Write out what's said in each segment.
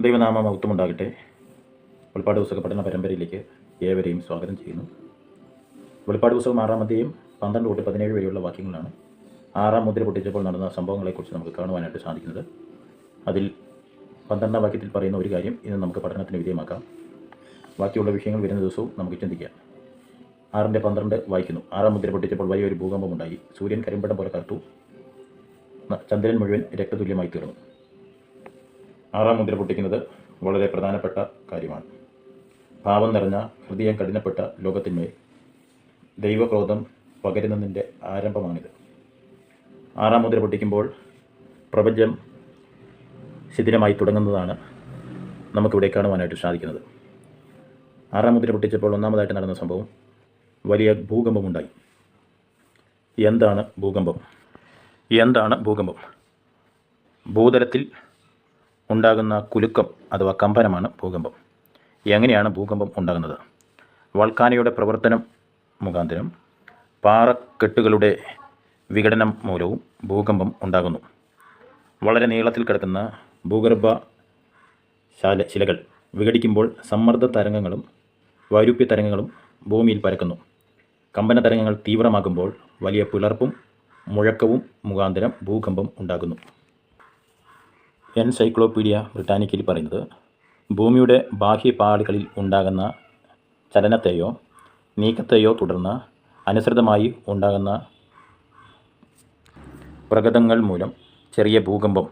ദൈവനാമ മഹത്വമുണ്ടാകട്ടെ. വെളിപ്പാട് പുസ്തക പഠന പരമ്പരയിലേക്ക് ഏവരെയും സ്വാഗതം ചെയ്യുന്നു. വെളിപ്പാട് പുസ്തകം 6-ാം അധ്യായം 12 തൊട്ട് 17 വരെയുള്ള വാക്യങ്ങളാണ് 6-ാം മുദ്ര പൊട്ടിച്ചപ്പോൾ നടന്ന സംഭവങ്ങളെക്കുറിച്ച് നമുക്ക് കാണുവാനായിട്ട് സാധിക്കുന്നത്. അതിൽ 12-ാം വാക്യത്തിൽ പറയുന്ന ഒരു കാര്യം ഇന്ന് നമുക്ക് പഠനത്തിന് വിധേയമാക്കാം. ബാക്കിയുള്ള വിഷയങ്ങൾ വരുന്ന ദിവസവും നമുക്ക് ചിന്തിക്കാം. 6-12 വായിക്കുന്നു. 6-ാം മുദ്ര പൊട്ടിച്ചപ്പോൾ വലിയൊരു ഭൂകമ്പമുണ്ടായി. സൂര്യൻ കരിമ്പടം പോലെ കറുത്തു, ചന്ദ്രൻ മുഴുവൻ രക്തതുല്യമായി തീർന്നു. 6-ാം മുദ്ര പൊട്ടിക്കുന്നത് വളരെ പ്രധാനപ്പെട്ട കാര്യമാണ്. പാപം നിറഞ്ഞ ഹൃദയം കഠിനപ്പെട്ട ലോകത്തിന്മേൽ ദൈവക്രോധം പകരുന്നതിൻ്റെ ആരംഭമാണിത്. 6-ാം മുദ്ര പൊട്ടിക്കുമ്പോൾ പ്രപഞ്ചം ശിഥിലമായി തുടങ്ങുന്നതാണ് നമുക്കിവിടെ കാണുവാനായിട്ട് സാധിക്കുന്നത്. 6-ാം മുദ്ര പൊട്ടിച്ചപ്പോൾ ഒന്നാമതായിട്ട് നടന്ന സംഭവം വലിയ ഭൂകമ്പമുണ്ടായി. എന്താണ് ഭൂകമ്പം? ഭൂതലത്തിൽ ഉണ്ടാകുന്ന കുലുക്കം അഥവാ കമ്പനമാണ് ഭൂകമ്പം. എങ്ങനെയാണ് ഭൂകമ്പം ഉണ്ടാകുന്നത്? വൾക്കാനയുടെ പ്രവർത്തനം മുഖാന്തരം പാറക്കെട്ടുകളുടെ വിഘടനം മൂലവും ഭൂകമ്പം ഉണ്ടാകുന്നു. വളരെ നീളത്തിൽ കിടക്കുന്ന ഭൂഗർഭ ശിലകൾ വിഘടിക്കുമ്പോൾ സമ്മർദ്ദ തരംഗങ്ങളും വൈരൂപ്യ തരംഗങ്ങളും ഭൂമിയിൽ പരക്കുന്നു. കമ്പന തരംഗങ്ങൾ തീവ്രമാകുമ്പോൾ വലിയ പിളർപ്പും മുഴക്കവും മുഖാന്തരം ഭൂകമ്പം ഉണ്ടാകുന്നു. എൻസൈക്ലോപീഡിയ ബ്രിട്ടാനിക്കയിൽ പറയുന്നത്, ഭൂമിയുടെ ബാഹ്യപാളികളിൽ ഉണ്ടാകുന്ന ചലനത്തെയോ നീക്കത്തെയോ തുടർന്ന് അനുസൃതമായി ഉണ്ടാകുന്ന പ്രകടങ്ങൾ മൂലം ചെറിയ ഭൂകമ്പം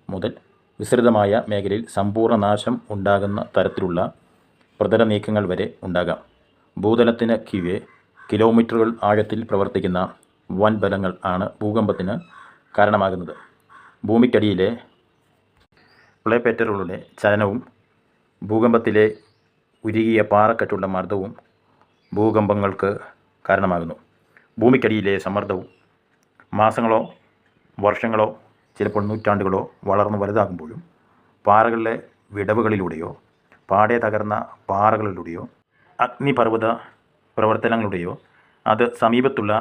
മുതൽ വിസ്തൃതമായ മേഖലയിൽ സമ്പൂർണ്ണ നാശം ഉണ്ടാകുന്ന തരത്തിലുള്ള പ്രതല നീക്കങ്ങൾ വരെ ഉണ്ടാകാം. ഭൂതലത്തിന് കീഴെ കിലോമീറ്ററുകൾ ആഴത്തിൽ പ്രവർത്തിക്കുന്ന വൻ ബലങ്ങൾ ആണ് ഭൂകമ്പത്തിന് കാരണമാകുന്നത്. ഭൂമിക്കടിയിലെ പ്ലേറ്ററുകളുടെ ചലനവും ഭൂകമ്പത്തിലെ ഉരുകിയ പാറക്കെട്ടുള്ള മർദ്ദവും ഭൂകമ്പങ്ങൾക്ക് കാരണമാകുന്നു. ഭൂമിക്കടിയിലെ സമ്മർദ്ദവും മാസങ്ങളോ വർഷങ്ങളോ ചിലപ്പോൾ നൂറ്റാണ്ടുകളോ വളർന്നു വലുതാകുമ്പോഴും പാറകളിലെ വിടവുകളിലൂടെയോ പാടെ തകർന്ന പാറകളിലൂടെയോ അഗ്നിപർവ്വത പ്രവർത്തനങ്ങളുടെയോ അത് സമീപത്തുള്ള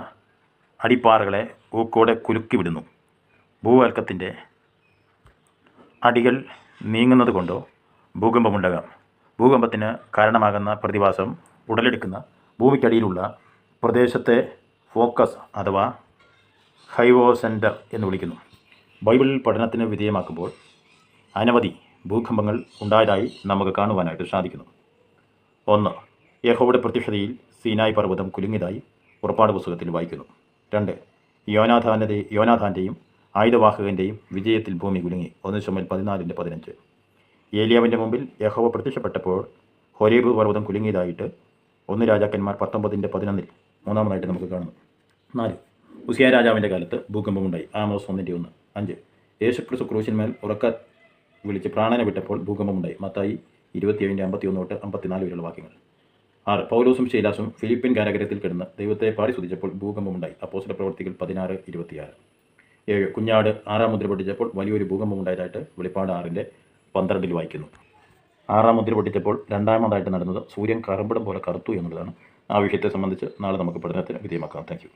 അടിപ്പാറകളെ ഊക്കോടെ കുലുക്കിവിടുന്നു. ഭൂവൽക്കത്തിൻ്റെ അടികൾ നീങ്ങുന്നത് കൊണ്ടോ ഭൂകമ്പമുണ്ടാകാം. ഭൂകമ്പത്തിന് കാരണമാകുന്ന പ്രതിഭാസം ഉടലെടുക്കുന്ന ഭൂമിക്കടിയിലുള്ള പ്രദേശത്തെ ഫോക്കസ് അഥവാ ഹൈവോസെൻറ്റർ എന്ന് വിളിക്കുന്നു. ബൈബിൾ പഠനത്തിന് വിധേയമാക്കുമ്പോൾ അനവധി ഭൂകമ്പങ്ങൾ ഉണ്ടായതായി നമുക്ക് കാണുവാനായിട്ട് സാധിക്കുന്നു. 1. യഹോവയുടെ പ്രത്യക്ഷതയിൽ സീനായ് പർവ്വതം കുലുങ്ങിയതായി പുറപ്പാട് പുസ്തകത്തിൽ വായിക്കുന്നു. 2. യോനാഥാൻ്റെയും ആയുധവാഹകൻ്റെയും വിജയത്തിൽ ഭൂമി കുലുങ്ങി. 1 ശമൂവേൽ 14:15. ഏലിയാവിൻ്റെ മുമ്പിൽ യഹോവ പ്രത്യക്ഷപ്പെട്ടപ്പോൾ ഹോരേബ് പർവ്വതം കുലുങ്ങിയതായിട്ട് 1 രാജാക്കന്മാർ 19:11 മൂന്നാമതായിട്ട് നമുക്ക് കാണുന്നു. 4. ഉസിയ രാജാവിൻ്റെ കാലത്ത് ഭൂകമ്പമുണ്ടായി. ആമോസ് 1:1. 5. യേശുക്രിസ്തു ക്രൂശിന്മേൽ ഉറക്ക വിളിച്ച് പ്രാണനെ വിട്ടപ്പോൾ ഭൂകമ്പമുണ്ടായി. മത്തായി 27:51 തൊട്ട് 54 വരെയുള്ള വാക്യങ്ങൾ. 6. പൗലോസും ശീലാസും ഫിലിപ്പിൻ കാരാഗൃഹത്തിൽ കിടന്ന് ദൈവത്തെ പാടി സ്തുതിച്ചപ്പോൾ ഭൂകമ്പമുണ്ടായി. അപ്പോസ്തല പ്രവൃത്തികൾ 16:26. 7. കുഞ്ഞാട് 6-ാം മുദ്ര പൊട്ടിച്ചപ്പോൾ വലിയൊരു ഭൂകമ്പമുണ്ടായതായിട്ട് വെളിപ്പാട് 6:12 വായിക്കുന്നു. 6-ാം മുദ്ര പൊട്ടിച്ചപ്പോൾ രണ്ടാമതായിട്ട് നടന്നത് സൂര്യൻ കറുമ്പടം പോലെ കറുത്തു എന്നുള്ളതാണ്. ആ വിഷയത്തെ സംബന്ധിച്ച് നാളെ നമുക്ക് പഠനത്തിന് വിധേയമാക്കാം. Thank you.